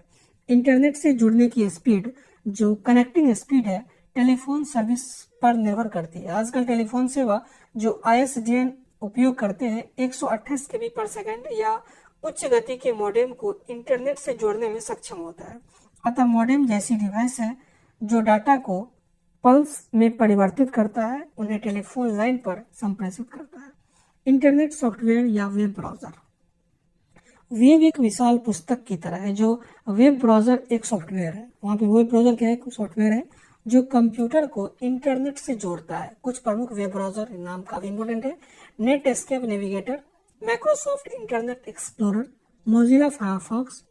इंटरनेट से जुड़ने की स्पीड जो कनेक्टिंग स्पीड है टेलीफोन सर्विस पर निर्भर करती है। आजकल टेलीफोन सेवा जो आईएसडीएन उपयोग करते हैं 128 केबी पर सेकेंड या उच्च गति के मॉडेम को इंटरनेट से जोड़ने में सक्षम होता है। अतः मॉडेम जैसी डिवाइस है जो डाटा को पल्स में परिवर्तित करता है, उन्हें टेलीफोन लाइन पर संप्रेषित करता है। इंटरनेट सॉफ्टवेयर या वेब ब्राउजर। वेब एक विशाल पुस्तक की तरह है। जो वेब ब्राउजर एक सॉफ्टवेयर है, वहाँ पे वेब ब्राउजर क्या है? सॉफ्टवेयर है जो कंप्यूटर को इंटरनेट से जोड़ता है। कुछ प्रमुख वेब ब्राउजर नाम काफी इंपोर्टेंट है। Net escape navigator, Microsoft internet explorer, Mozilla Firefox,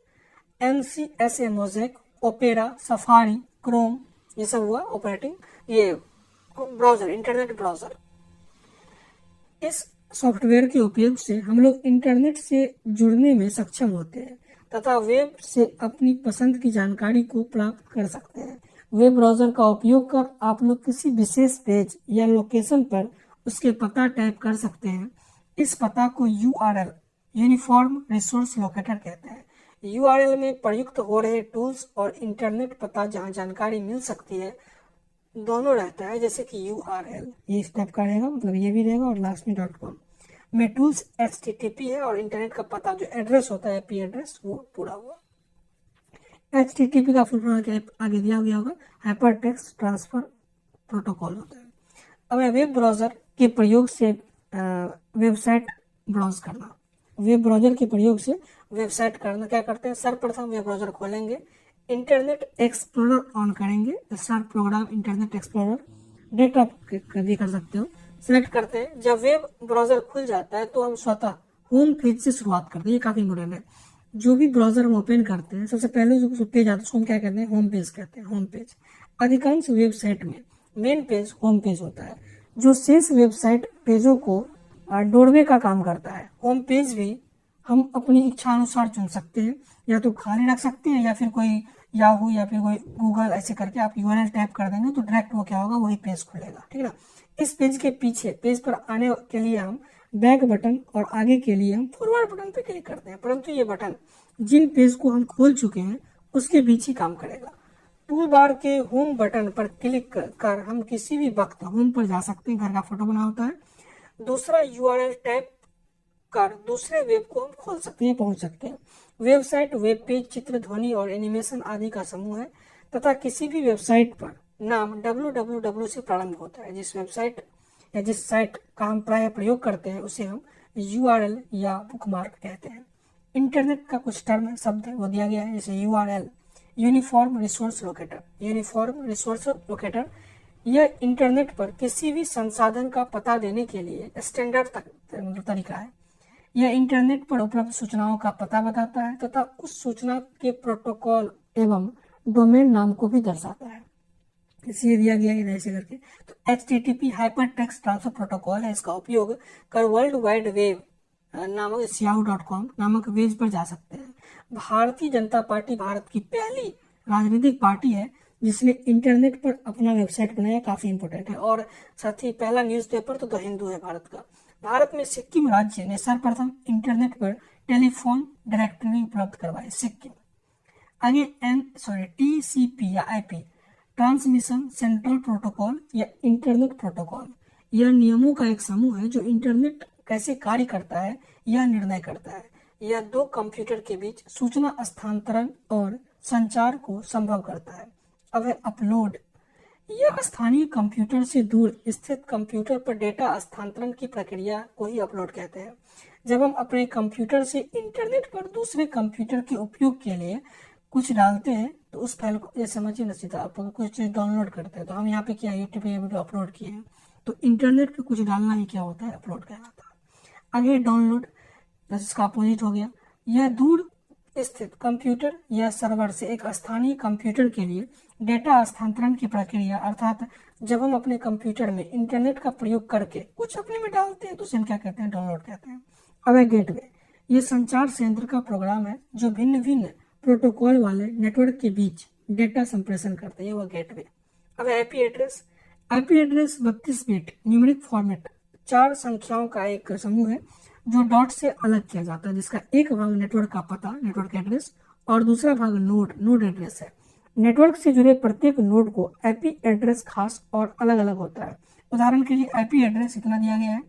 NCSA mosaic, opera, safari, Chrome, ये सब हुआ ऑपरेटिंग ये ब्राउजर, इंटरनेट ब्राउजर। इस सॉफ्टवेयर के उपयोग से हम लोग इंटरनेट से जुड़ने में सक्षम होते हैं तथा वेब से अपनी पसंद की जानकारी को प्राप्त कर सकते हैं। वेब ब्राउजर का उपयोग कर आप लोग किसी विशेष पेज या लोकेशन पर उसके पता टाइप कर सकते हैं। इस पता को URL यूनिफॉर्म रिसोर्स लोकेटर कहते हैं। URL में प्रयुक्त हो रहे टूल्स और इंटरनेट पता जहां जानकारी मिल सकती है दोनों रहता है, जैसे कि URL ये इस टाइप का रहेगा, मतलब ये भी रहेगा और लास्ट में .com में टूल्स HTTP है और इंटरनेट का पता जो एड्रेस होता है IP एड्रेस वो पूरा हुआ। HTTP का फुल फॉर्म आगे दिया गया होगा, हाइपर टेक्स्ट ट्रांसफर प्रोटोकॉल होता है। अब वेब ब्राउजर के प्रयोग से वेबसाइट ब्राउज करना। वेब ब्राउजर के प्रयोग से वेबसाइट करना क्या करते हैं? सर्वप्रथम वेब ब्राउजर खोलेंगे, इंटरनेट एक्सप्लोरर ऑन करेंगे, search program internet explorer direct आप भी कर सकते हो, सिलेक्ट करते हैं। जब वेब ब्राउजर खुल जाता है तो हम स्वतः होम पेज से शुरुआत करते हैं। ये काफी इंपोर्टेंट है। जो भी ब्राउजर हम ओपन करते हैं सबसे पहले जो पेज आता है उसको हम क्या कहते हैं? होम पेज कहते हैं। होम पेज अधिकांश वेबसाइट में मेन पेज होम पेज होता है जो शेष वेबसाइट पेजों को डोरवे का काम करता है। होम पेज भी हम अपनी इच्छा अनुसार चुन सकते हैं, या तो खाली रख सकते हैं या फिर कोई याहू या फिर कोई गूगल ऐसे करके आप URL टाइप कर देंगे तो डायरेक्ट वो क्या होगा? वही पेज खुलेगा। ठीक है ना। इस पेज के पीछे पेज पर आने के लिए हम बैक बटन और आगे के लिए हम फॉरवर्ड बटन पे क्लिक करते हैं, परंतु ये बटन जिन पेज को हम खोल चुके हैं उसके बीच ही काम करेगा। टूल बार के होम बटन पर क्लिक कर हम किसी भी वक्त होम पर जा सकते हैं। घर का फोटो बना होता है, दूसरा URL टाइप कर दूसरे वेब को हम खोल सकते हैं, पहुंच सकते हैं। वेबसाइट वेब पेज, चित्र, ध्वनि और एनिमेशन आदि का समूह है तथा किसी भी वेबसाइट पर नाम www से प्रारंभ होता है। जिस वेबसाइट या जिस साइट का हम प्राय प्रयोग करते हैं उसे हम URL या बुकमार्क कहते हैं। इंटरनेट का कुछ टर्म शब्द वो दिया गया है, जैसे URL uniform resource locator. Uniform resource locator यह इंटरनेट पर किसी भी संसाधन का पता देने के लिए स्टैंडर्ड तरीका है। यह इंटरनेट पर उपलब्ध सूचनाओं का पता बताता है तथा उस सूचना के प्रोटोकॉल एवं डोमेन नाम को भी दर्शाता है। इसे दिया गया है ऐसे करके। तो HTTP hyper text transfer protocol है। इसका उपयोग कर वर्ल्ड वाइड वेब नामक yahoo.com नामक वेब पर जा सकते हैं। भारतीय जनता पार्टी भारत की पहली राजनीतिक पार्टी है जिसने इंटरनेट पर अपना वेबसाइट बनाया, काफी इंपोर्टेंट है। और साथ ही पहला न्यूज़पेपर तो द हिंदू है भारत का। भारत में सिक्किम राज्य ने सर्वप्रथम इंटरनेट पर टेलीफोन डायरेक्टरी उपलब्ध करवाई, सिक्किम। आगे TCP या IP, ट्रांसमिशन सेंट्रल प्रोटोकॉल या इंटरनेट प्रोटोकॉल, यह नियमों का एक समूह है जो इंटरनेट कैसे कार्य करता है यह निर्णय करता है। यह दो कंप्यूटर के बीच सूचना स्थानांतरण और संचार को संभव करता है। अब है अपलोड, यह स्थानीय कंप्यूटर से दूर स्थित कंप्यूटर पर डेटा स्थानांतरण की प्रक्रिया को ही अपलोड कहते हैं। जब हम अपने कंप्यूटर से इंटरनेट पर दूसरे कंप्यूटर के उपयोग के लिए कुछ डालते हैं तो उस फाइल को, ये समझिए ना सीधा, आप कुछ चीज डाउनलोड करते हैं तो हम यहाँ पे क्या यूट्यूब पे वीडियो अपलोड किए हैं, तो इंटरनेट पे कुछ डालना ही क्या होता है, अपलोड कहलाता है। आगे डाउनलोड, इसका अपोजिट हो गया, यह दूर स्थित कंप्यूटर या सर्वर से एक स्थानीय कंप्यूटर के लिए डेटा स्थानांतरण की प्रक्रिया, अर्थात जब हम अपने कंप्यूटर में इंटरनेट का प्रयोग करके कुछ अपने में डालते हैं तो उसे हम क्या कहते हैं, डाउनलोड कहते हैं। अब है गेटवे, ये संचार संयंत्र का प्रोग्राम है जो भिन्न भिन्न प्रोटोकॉल वाले नेटवर्क के बीच डेटा संप्रेषण करते हैं, वह गेटवे। अब IP address, IP address 32 bit numeric format 4 संख्याओं का एक समूह है जो डॉट से अलग किया जाता है, जिसका एक भाग नेटवर्क का पता, नेटवर्क एड्रेस, और दूसरा भाग नोड एड्रेस है। नेटवर्क से जुड़े प्रत्येक नोड को आईपी एड्रेस खास और अलग अलग होता है। उदाहरण के लिए आईपी एड्रेस इतना दिया गया है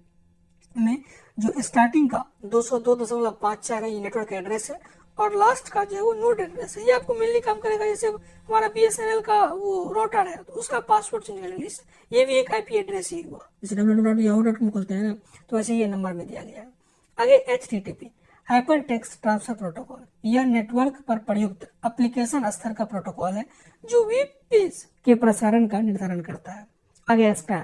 में, जो स्टार्टिंग का 202.54 है ये नेटवर्क एड्रेस है, और लास्ट का जो है वो नोड एड्रेस है। ये आपको मेनली काम करेगा, जैसे हमारा BSNL का वो राउटर है तो उसका पासवर्ड चेंज करने के लिए ये भी एक आईपी एड्रेस ही हुआ, जैसे www.yahoo.com खोलते हैं ना तो ऐसे ये नंबर में दिया गया है। आगे HTTP, hyper text transfer protocol, यह नेटवर्क पर प्रयुक्त एप्लीकेशन स्तर का प्रोटोकॉल है जो वेब पेज के प्रसारण का निर्धारण करता है। आगे स्पैम,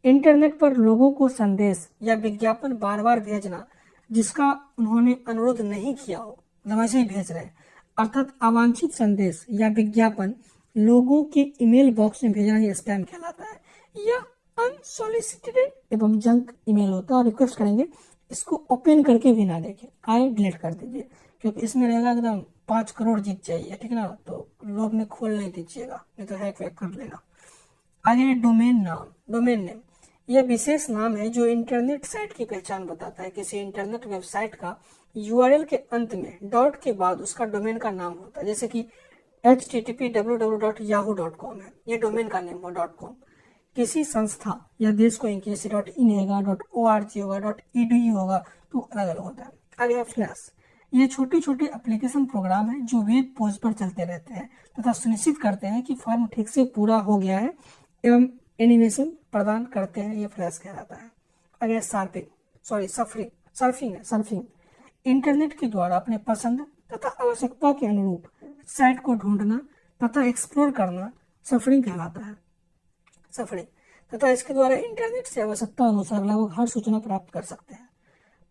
इंटरनेट पर लोगों को संदेश या विज्ञापन बार बार भेजना जिसका उन्होंने अनुरोध नहीं किया हो, ऐसे ही भेज रहे हैं, अर्थात अवांछित संदेश या विज्ञापन लोगों के ईमेल बॉक्स में भेजना यह स्पैम कहलाता है। यह अनसोलिसिटेड एवं जंक ईमेल होता है और रिक्वेस्ट करेंगे इसको ओपन करके भी ना देखें, आए डिलीट कर दीजिए, क्योंकि इसमें रहेगा एकदम 5 करोड़ जीत चाहिए, ठीक ना, तो लोग ने खोल नहीं दीजिएगा, नहीं तो हैक वैक कर लेगा। आगे डोमेन नाम, डोमेन नेम, यह विशेष नाम है जो इंटरनेट साइट की पहचान बताता है। किसी इंटरनेट वेबसाइट का URL के अंत में डॉट के बाद उसका डोमेन का नाम होता है, जैसे कि http www.yahoo.com है, ये डोमेन का नेम हो .com। किसी संस्था या देश को जैसे .in होगा, .org होगा, .edu होगा, तो अलग अलग होता है। आगे है फ्लैश, ये छोटे छोटे एप्लीकेशन प्रोग्राम है जो वेब पेज पर चलते रहते हैं तथा सुनिश्चित करते हैं कि फॉर्म ठीक से पूरा हो गया है एवं एनिमेशन प्रदान करते हैं, ये फ्लैश कहलाता है। आगे सर्फिंग, इंटरनेट के द्वारा अपने पसंद तथा आवश्यकता के अनुरूप साइट को ढूंढना तथा एक्सप्लोर करना सफरिंग कहलाता है। सफरिंग तथा इसके द्वारा इंटरनेट से आवश्यकता अनुसार लगभग हर सूचना प्राप्त कर सकते हैं।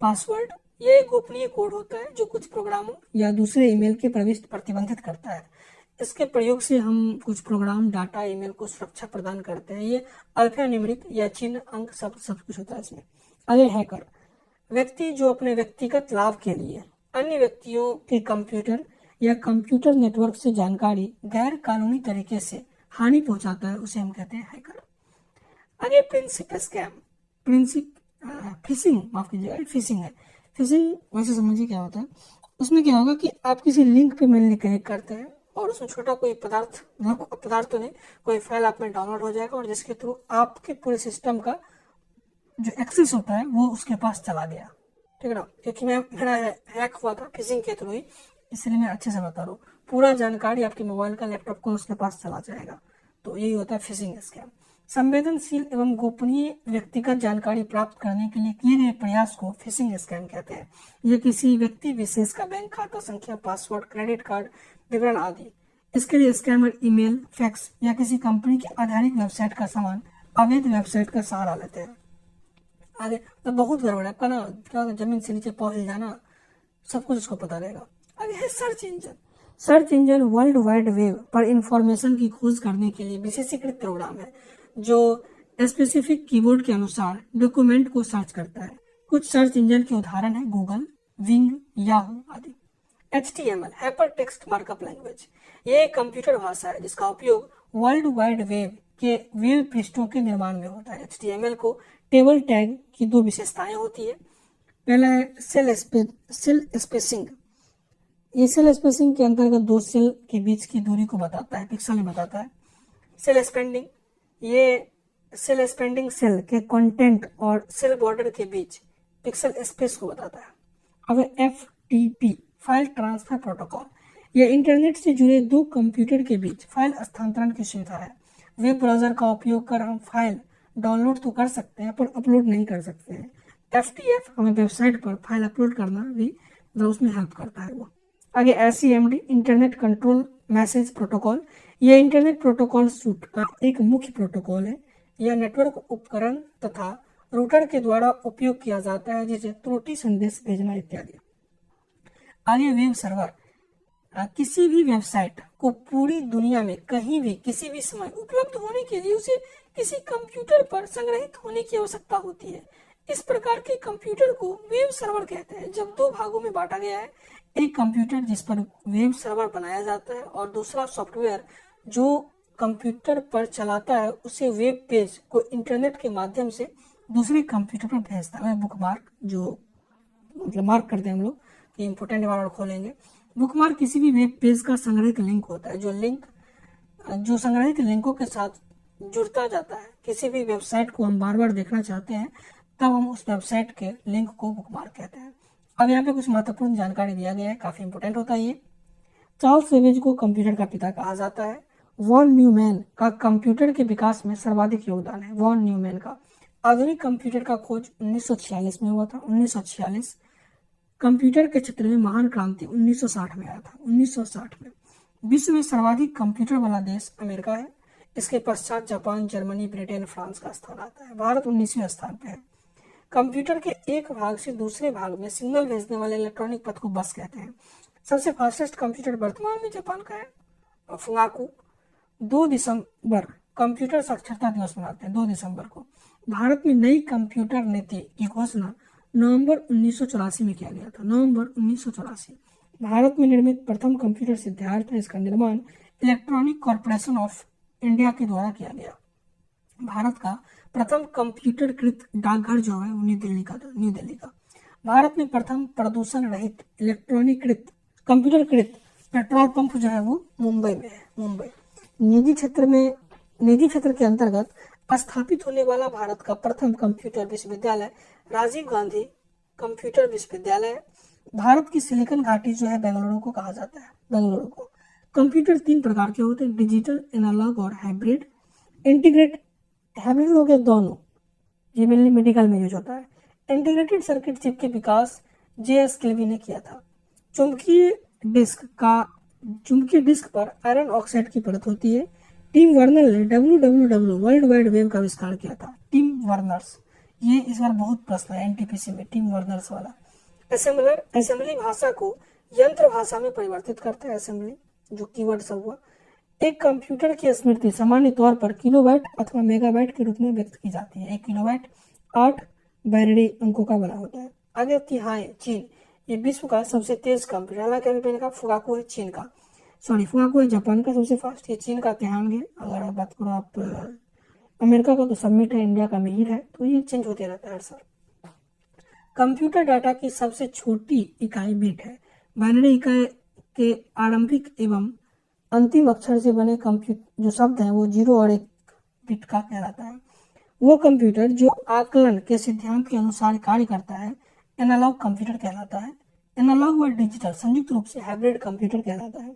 पासवर्ड, ये एक गोपनीय कोड होता है जो कुछ प्रोग्रामों या दूसरे ईमेल के प्रवेश प्रतिबंधित करता है। इसके प्रयोग से हम कुछ प्रोग्राम, डाटा, ईमेल को सुरक्षा प्रदान करते हैं। ये अल्फान्यूमेरिक या चिन्ह, अंक, सब कुछ होता है इसमें। आगे हैकर, व्यक्ति जो अपने व्यक्तिगत लाभ के लिए अन्य व्यक्तियों के कंप्यूटर या कंप्यूटर नेटवर्क से जानकारी गैर कानूनी तरीके से हानि पहुंचाता है, उसे हम कहते हैं हैकर। आगे प्रिंसिप स्कैम, फिशिंग, माफ कीजिएगा, फिशिंग है। फिशिंग वैसे समझिए क्या होता है, उसमें क्या होगा कि आप किसी लिंक पे मेनली क्लिक करते हैं और उसमें छोटा कोई पदार्थ तो नहीं, कोई फाइल आप में डाउनलोड हो जाएगा और जिसके थ्रू आपके पूरे सिस्टम का जो एक्सेस होता है वो उसके पास चला गया, ठीक है ना। क्योंकि मेरा हैक हुआ था फिशिंग के थ्रू ही, इसलिए मैं अच्छे से बता रहा हूँ। पूरा जानकारी आपके मोबाइल का, लैपटॉप का उसके पास चला जाएगा, तो यही होता है फिशिंग स्कैम। संवेदनशील एवं गोपनीय व्यक्तिगत जानकारी प्राप्त करने के लिए किए गए प्रयास को फिशिंग स्कैम कहते हैं। यह किसी व्यक्ति विशेष का बैंक खाता संख्या, पासवर्ड, क्रेडिट कार्ड विवरण आदि, इसके लिए स्कैमर ईमेल, फैक्स या किसी कंपनी की आधारित वेबसाइट का सामान अवैध वेबसाइट का सहारा लेते हैं। आगे तो बहुत गड़बड़ है आपका ना, क्या जमीन से नीचे पाँव हिल जाना, सब कुछ उसको पता रहेगा। आगे है search engine world wide web पर इंफॉर्मेशन की खोज करने के लिए विशेषीकृत प्रोग्राम है जो स्पेसिफिक कीवर्ड के अनुसार डॉक्यूमेंट को सर्च करता है। कुछ सर्च इंजन के उदाहरण है गूगल, विंग, याहू आदि। HTML, hypertext markup language, ये एक कंप्यूटर भाषा है जिसका उपयोग वर्ल्ड वाइड वेब के वेब पृष्ठों के निर्माण में होता है। HTML को टेबल टैग की 2 विशेषताएं होती है। पहला है सेल स्पेसिंग। ये सेल स्पेसिंग के अंतर्गत दो सेल के बीच की दूरी को बताता है, पिक्सल में बताता है। सेल स्पेंडिंग, ये सेल स्पेंडिंग सेल के कंटेंट और सेल बॉर्डर के बीच पिक्सल स्पेस को बताता है। अब FTP फाइल ट्रांसफर प्रोटोकॉल, यह इंटरनेट से जुड़े दो कंप्यूटर के बीच फाइल स्थानांतरण की सुविधा है। वेब ब्राउजर का उपयोग कर हम फाइल डाउनलोड तो कर सकते हैं पर अपलोड नहीं कर सकते हैं। FTF हमें वेबसाइट पर फाइल अपलोड करना भी उसमें हेल्प करता है वो। आगे SCMD internet control message protocol, यह इंटरनेट प्रोटोकॉल सूट का एक मुख्य प्रोटोकॉल है। यह नेटवर्क उपकरण तथा रूटर के द्वारा उपयोग किया जाता है, जिसे त्रुटि संदेश भेजना इत्यादि। आगे वेब सर्वर, किसी भी वेबसाइट को पूरी दुनिया में कहीं भी किसी भी समय उपलब्ध होने के लिए उसे किसी कंप्यूटर पर संग्रहित होने की आवश्यकता होती है। इस प्रकार के कंप्यूटर को वेब सर्वर कहते हैं। जब दो भागों में बांटा गया है, एक कंप्यूटर जिस पर वेब सर्वर बनाया जाता है और दूसरा सॉफ्टवेयर जो कंप्यूटर पर चलाता है उसे वेब पेज को इंटरनेट के माध्यम से दूसरे कंप्यूटर पर भेजता है। बुकमार्क, जो मतलब मार्क करते हैं हम लोग कि इंपोर्टेंट बार खोलेंगे। बुकमार्क किसी भी वेब पेज का संग्रहित लिंक होता है, जो संग्रहित लिंकों के साथ जुड़ता जाता है। किसी भी वेबसाइट को हम बार बार देखना चाहते हैं तब हम उस वेबसाइट के लिंक को बुकमार्क कहते हैं। अब यहाँ पे कुछ महत्वपूर्ण जानकारी दिया गया है, काफी इंपोर्टेंट होता है ये। चार्ल्स बेबेज को कंप्यूटर का पिता कहा जाता है। वॉन न्यूमैन का कंप्यूटर के विकास में सर्वाधिक योगदान है। वॉन न्यूमैन का आधुनिक कंप्यूटर का खोज 1946 में हुआ था। 1946 कंप्यूटर के क्षेत्र में महान क्रांति 1960 में आया था। 1960 में विश्व में सर्वाधिक कंप्यूटर वाला देश अमेरिका है। इसके पश्चात जापान, जर्मनी, ब्रिटेन, फ्रांस का स्थान आता है। भारत 19वें स्थान पे है। कंप्यूटर के एक भाग से दूसरे भाग में सिग्नल भेजने वाले इलेक्ट्रॉनिक पथ को बस कहते हैं। सबसे फास्टेस्ट कंप्यूटर वर्तमान में जापान का है, फुगाकू। 2 दिसंबर कंप्यूटर साक्षरता दिवस मनाते हैं, 2 दिसंबर को। भारत में नई कंप्यूटर नीति की घोषणा नवंबर 1984 में किया गया था। नवंबर 1984 भारत में निर्मित प्रथम कंप्यूटर सिद्धार्थ है। इसका निर्माण इलेक्ट्रॉनिक कॉर्पोरेशन ऑफ इंडिया के द्वारा किया गया। भारत का प्रथम कंप्यूटरकृत डाकघर जो है वो न्यू दिल्ली का। भारत में प्रथम प्रदूषण रहित इलेक्ट्रॉनिकृत कंप्यूटरकृत पेट्रोल पंप जो है वो मुंबई में है। मुंबई निजी क्षेत्र के अंतर्गत स्थापित होने वाला भारत का प्रथम कंप्यूटर विश्वविद्यालय राजीव गांधी कंप्यूटर विश्वविद्यालय। भारत की सिलिकॉन घाटी जो है बेंगलुरु को कहा जाता है। बेंगलुरु को। कंप्यूटर 3 प्रकार के होते हैं, डिजिटल, एनालॉग और हाइब्रिड। हाइब्रिड हो गए दोनों, ये मेनली मेडिकल में यूज होता है। इंटीग्रेटेड सर्किट चिप के विकास JS किल्वी ने किया था। चुंबकीय डिस्क पर आयरन ऑक्साइड की परत होती है। टिम वर्नर ने WWW वर्ल्ड वाइड वेब का आविष्कार किया था। टिम वर्नर्स, ये इस बार बहुत प्रश्न है NTPC में, टिम वर्नर्स वाला। असेंबली भाषा को यंत्र भाषा में परिवर्तित करता है। असेंबली जो कीवर्ड सब हुआ। एक कंप्यूटर की स्मृति सामान्य तौर पर किलोबाइट अथवा मेगाबाइट के रूप में व्यक्त की जाती है। 1 किलोबाइट 8 बाइनरी अंकों का बना होता है। आगे तिहाई चीन, ये विश्व का सबसे तेज कंप्यूटर, हालांकि अभी मैंने कहा फुगाकू है चीन का, फुगाकू है जापान का सबसे फास्ट, ये चीन का तिहांग है। अगर आप बात करो आप अमेरिका का तो समिट है, इंडिया का मिहिर है, तो ये चेंज होते रहता है हर साल। कंप्यूटर डाटा की सबसे छोटी इकाई बिट है। बाइनरी इकाई के आरंभिक एवं अंतिम अक्षर से बने कंप्यूटर जो शब्द हैं वो 0 और 1 बिट का कहलाता है। वो कंप्यूटर जो आकलन के सिद्धांत के अनुसार कार्य करता है एनालॉग कंप्यूटर कहलाता है। एनालॉग व डिजिटल संयुक्त रूप से हाइब्रिड कंप्यूटर कहलाता है।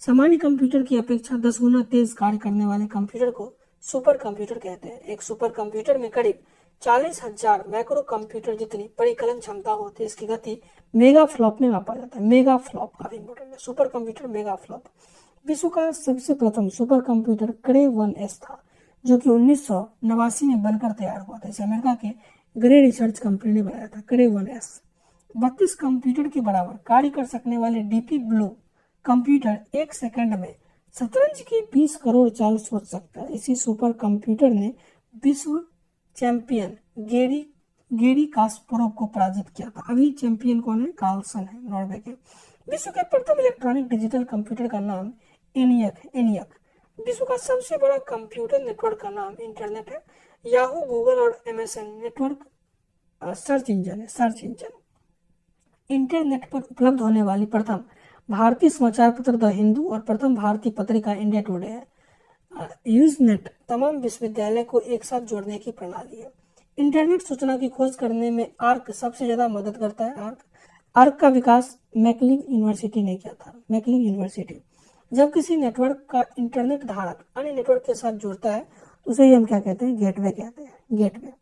सामान्य कंप्यूटर की अपेक्षा 10 गुना तेज कार्य करने वाले कंप्यूटर को सुपर कंप्यूटर कहते हैं। एक सुपर कंप्यूटर में करीब 40,000 माइक्रो कंप्यूटर जितनी परिकलन क्षमता होती है। इसकी गति मेगा फ्लॉप में मापा जाता है। मेगा फ्लॉप काफी इंपोर्टेंट है, सुपर कंप्यूटर मेगा फ्लॉप। विश्व का सबसे प्रथम सुपर कंप्यूटर क्रे 1S था, जो कि 1989 में बनकर तैयार हुआ था। इसे अमेरिका के ग्रे रिसर्च कंपनी ने बनाया था। क्रे 1S 32 कंप्यूटर के बराबर कार्य कर सकने वाले डीपी ब्लू कंप्यूटर 1 सेकंड में शतरंज की 20 करोड़ चाल सोच सकता है। इसी सुपर कंप्यूटर ने विश्व चैंपियन गेरी कास्परोव को पराजित किया था। अभी चैंपियन कौन है? कार्लसन है, नॉर्वे के। विश्व के प्रथम इलेक्ट्रॉनिक डिजिटल कंप्यूटर का नाम एनियक। विश्व का सबसे बड़ा कंप्यूटर नेटवर्क का नाम इंटरनेट है। याहू, गूगल और MSN नेटवर्क सर्च इंजन है। इंटरनेट पर उपलब्ध होने वाली प्रथम भारतीय समाचार पत्र द हिंदू और प्रथम भारतीय पत्रिका इंडिया टुडे है। यूजनेट तमाम विश्वविद्यालय को एक साथ जोड़ने की प्रणाली है। इंटरनेट सूचना की खोज करने में आर्क सबसे ज्यादा मदद करता है। आर्क का विकास मैकलिंग यूनिवर्सिटी ने किया था। मैकलिंग यूनिवर्सिटी जब किसी नेटवर्क का इंटरनेट धारक अन्य नेटवर्क के साथ जुड़ता है तो उसे हम क्या कहते हैं, गेटवे कहते हैं। गेटवे।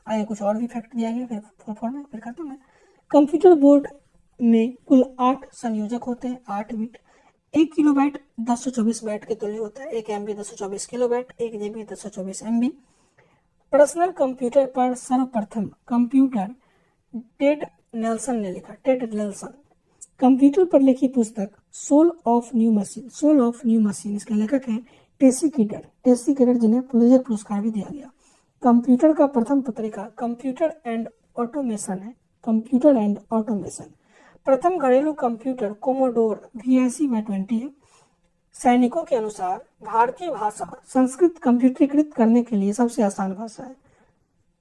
आगे कुछ और भी फैक्ट दिया गया फिर फॉर में फिर खाता हूँ मैं। कंप्यूटर बोर्ड में कुल 8 संयोजक होते हैं, 8 बिट। 1 किलोबाइट 1024 बाइट के तुल्य होता है। 1 MB 1024 kilobyte, 1 GB 1024 MB। Personal computer पर सर्वप्रथम कंप्यूटर टेड नेल्सन ने लिखा। टेड नेल्सन कंप्यूटर पर लिखी पुस्तक soul of new machine. Soul of new machine इसके लेखक हैं टेसी कीटर। टेसी कीटर जिन्हें पुलित्जर पुरस्कार भी दिया गया। कंप्यूटर का प्रथम पत्रिका कंप्यूटर एंड ऑटोमेशन है। Computer and automation. प्रथम घरेलू कंप्यूटर कोमोडोर VIC/20 है। सैनिकों के अनुसार भारतीय भाषा संस्कृत कंप्यूटरीकृत करने के लिए सबसे आसान भाषा है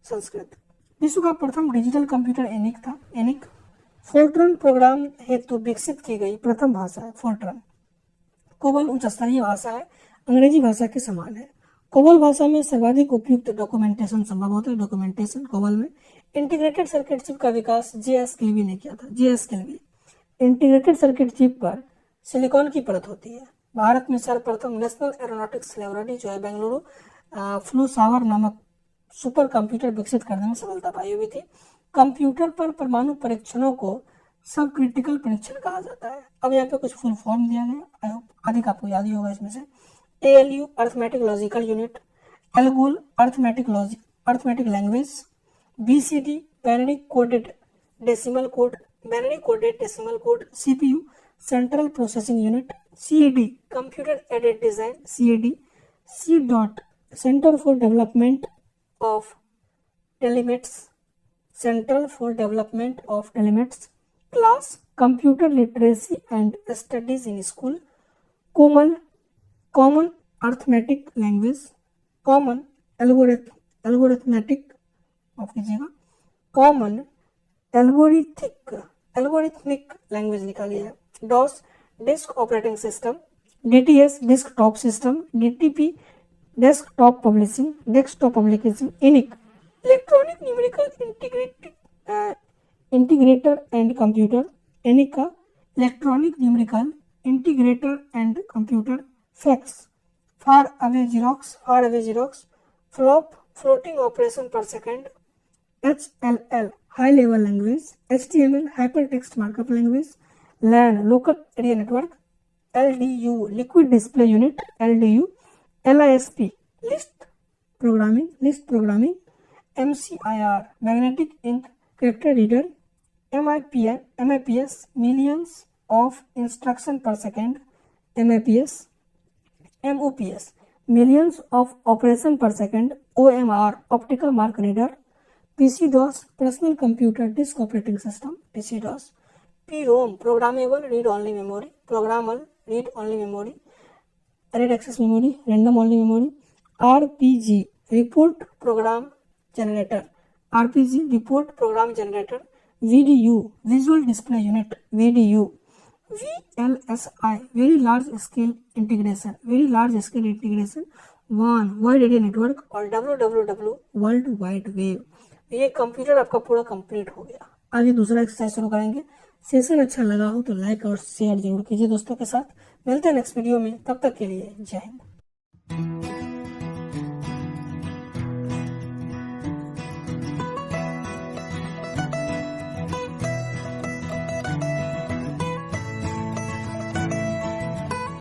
संस्कृत। विश्व का प्रथम डिजिटल कंप्यूटर एनिक था। एनिक फोर्ट्रन प्रोग्राम हेतु विकसित की गई प्रथम भाषा है। फोर्ट्रन कोबल उच्च स्तरीय भाषा है, अंग्रेजी भाषा के समान है। कोबल भाषा में सर्वाधिक उपयुक्त डॉक्यूमेंटेशन संभव होता है। डॉक्यूमेंटेशन कोबल में। इंटीग्रेटेड सर्किट चिप का विकास JS किल्वी ने किया था। JS किल्वी। इंटीग्रेटेड सर्किट चिप पर सिलिकॉन की परत होती है। भारत में सर्वप्रथम नेशनल एरोनॉटिक्स लैबोरेटरी जो है बेंगलुरु फ्लू सावर नामक सुपर कंप्यूटर विकसित करने में सफलता पाई हुई थी। कंप्यूटर पर परमाणु परीक्षणों को सब क्रिटिकल परीक्षण कहा जाता है। अब यहाँ पे कुछ फुल फॉर्म दिया गया, अधिक आपको याद ही होगा इसमें से। ALU arithmetic logical unit, ALGOL arithmetic language, BCD binary coded decimal code, CPU central processing unit, CAD computer aided design, CAD, C dot centre for development of telematics, class computer literacy and studies in school, common arithmetic language, common algorithmetic माफ कीजिएगा, common algorithmic language लिखा गया है। DOS disk operating system, DTS desktop system, DTP desktop publication, ENIAC electronic numerical integrator and computer, ENIAC का electronic numerical integrator and computer, fax far away xerox, flop floating operation per second, HLL high level language, HTML hypertext markup language, LAN local area network, LDU liquid display unit, LDU, LISP list programming, MCIR magnetic ink character reader, MIPS millions of instruction per second, MOPS millions of operation per second, OMR optical mark reader, PC-DOS personal computer disk operating system, PC-DOS, PROM programmable read only memory, read access memory, random only memory, RPG report program generator, VDU visual display unit, VDU, VLSI very large scale integration, WAN wide area network और WWW world wide web. ये computer आपका पूरा complete हो गया। आगे दूसरा exercise शुरू करेंगे। सेशन अच्छा लगा हो तो लाइक और शेयर जरूर कीजिए दोस्तों के साथ। मिलते हैं नेक्स्ट वीडियो में, तब तक के लिए जय हिंद।